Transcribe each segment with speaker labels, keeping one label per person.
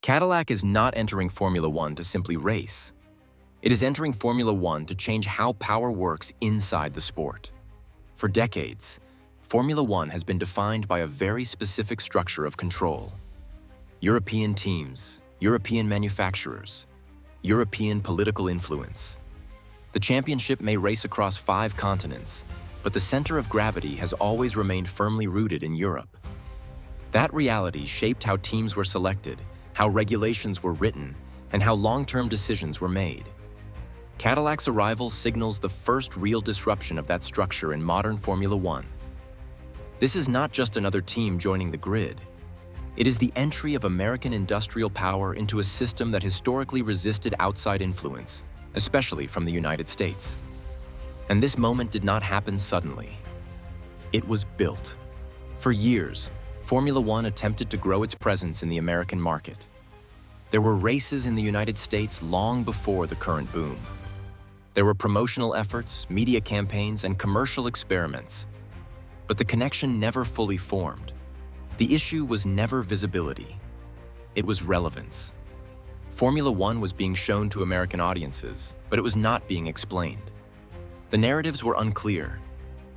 Speaker 1: Cadillac is not entering Formula One to simply race. It is entering Formula One to change how power works inside the sport. For decades, Formula One has been defined by a very specific structure of control. European teams, European manufacturers, European political influence. The championship may race across 5 continents, but the center of gravity has always remained firmly rooted in Europe. That reality shaped how teams were selected, how regulations were written, and how long-term decisions were made. Cadillac's arrival signals the first real disruption of that structure in modern Formula One. This is not just another team joining the grid. It is the entry of American industrial power into a system that historically resisted outside influence, especially from the United States. And this moment did not happen suddenly. It was built. For years, Formula One attempted to grow its presence in the American market. There were races in the United States long before the current boom. There were promotional efforts, media campaigns, and commercial experiments. But the connection never fully formed. The issue was never visibility. It was relevance. Formula One was being shown to American audiences, but it was not being explained. The narratives were unclear.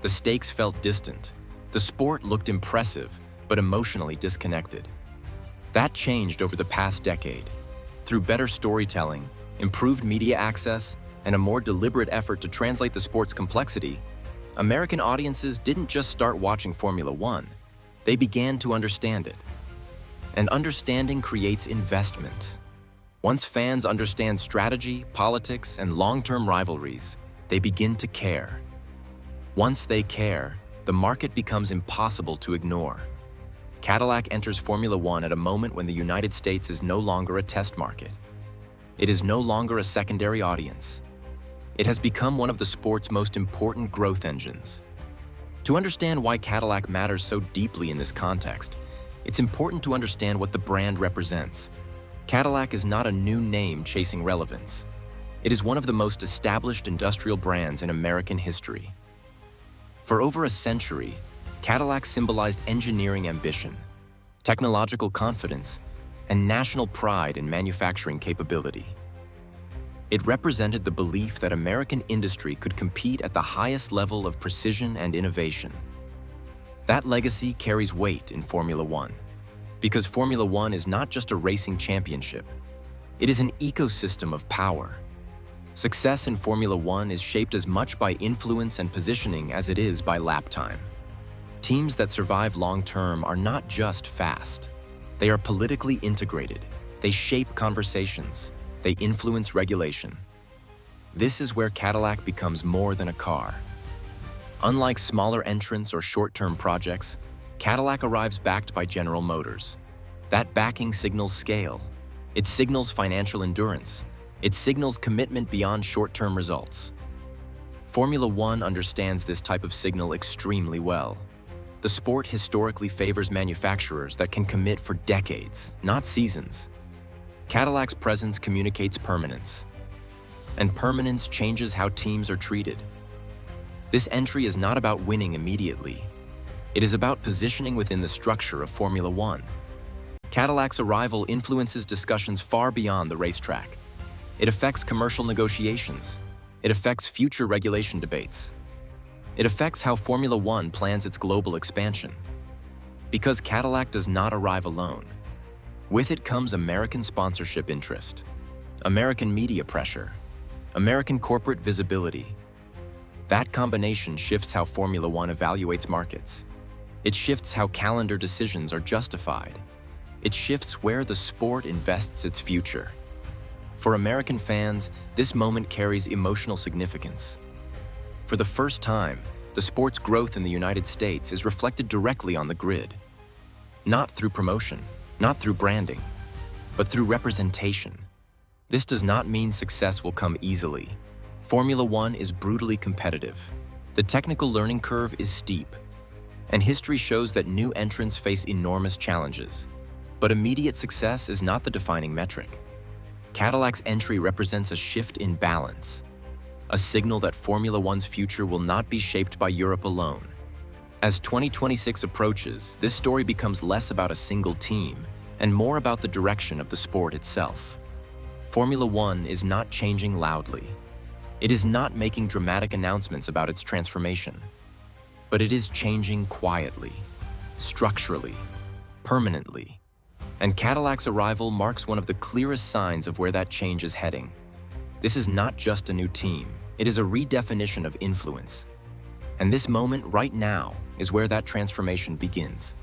Speaker 1: The stakes felt distant. The sport looked impressive, but emotionally disconnected. That changed over the past decade. Through better storytelling, improved media access, and a more deliberate effort to translate the sport's complexity, American audiences didn't just start watching Formula One, they began to understand it. And understanding creates investment. Once fans understand strategy, politics, and long-term rivalries, they begin to care. Once they care, the market becomes impossible to ignore. Cadillac enters Formula One at a moment when the United States is no longer a test market. It is no longer a secondary audience. It has become one of the sport's most important growth engines. To understand why Cadillac matters so deeply in this context, it's important to understand what the brand represents. Cadillac is not a new name chasing relevance. It is one of the most established industrial brands in American history. For over a century, Cadillac symbolized engineering ambition, technological confidence, and national pride in manufacturing capability. It represented the belief that American industry could compete at the highest level of precision and innovation. That legacy carries weight in Formula One, because Formula One is not just a racing championship. It is an ecosystem of power. Success in Formula One is shaped as much by influence and positioning as it is by lap time. Teams that survive long-term are not just fast. They are politically integrated. They shape conversations. They influence regulation. This is where Cadillac becomes more than a car. Unlike smaller entrants or short-term projects, Cadillac arrives backed by General Motors. That backing signals scale. It signals financial endurance. It signals commitment beyond short-term results. Formula One understands this type of signal extremely well. The sport historically favors manufacturers that can commit for decades, not seasons. Cadillac's presence communicates permanence, and permanence changes how teams are treated. This entry is not about winning immediately. It is about positioning within the structure of Formula One. Cadillac's arrival influences discussions far beyond the racetrack. It affects commercial negotiations. It affects future regulation debates. It affects how Formula One plans its global expansion. Because Cadillac does not arrive alone. With it comes American sponsorship interest, American media pressure, American corporate visibility. That combination shifts how Formula One evaluates markets. It shifts how calendar decisions are justified. It shifts where the sport invests its future. For American fans, this moment carries emotional significance. For the first time, the sport's growth in the United States is reflected directly on the grid. Not through promotion, not through branding, but through representation. This does not mean success will come easily. Formula One is brutally competitive. The technical learning curve is steep, and history shows that new entrants face enormous challenges. But immediate success is not the defining metric. Cadillac's entry represents a shift in balance, a signal that Formula One's future will not be shaped by Europe alone. As 2026 approaches, this story becomes less about a single team and more about the direction of the sport itself. Formula One is not changing loudly. It is not making dramatic announcements about its transformation. But it is changing quietly, structurally, permanently. And Cadillac's arrival marks one of the clearest signs of where that change is heading. This is not just a new team, it is a redefinition of influence. And this moment right now is where that transformation begins.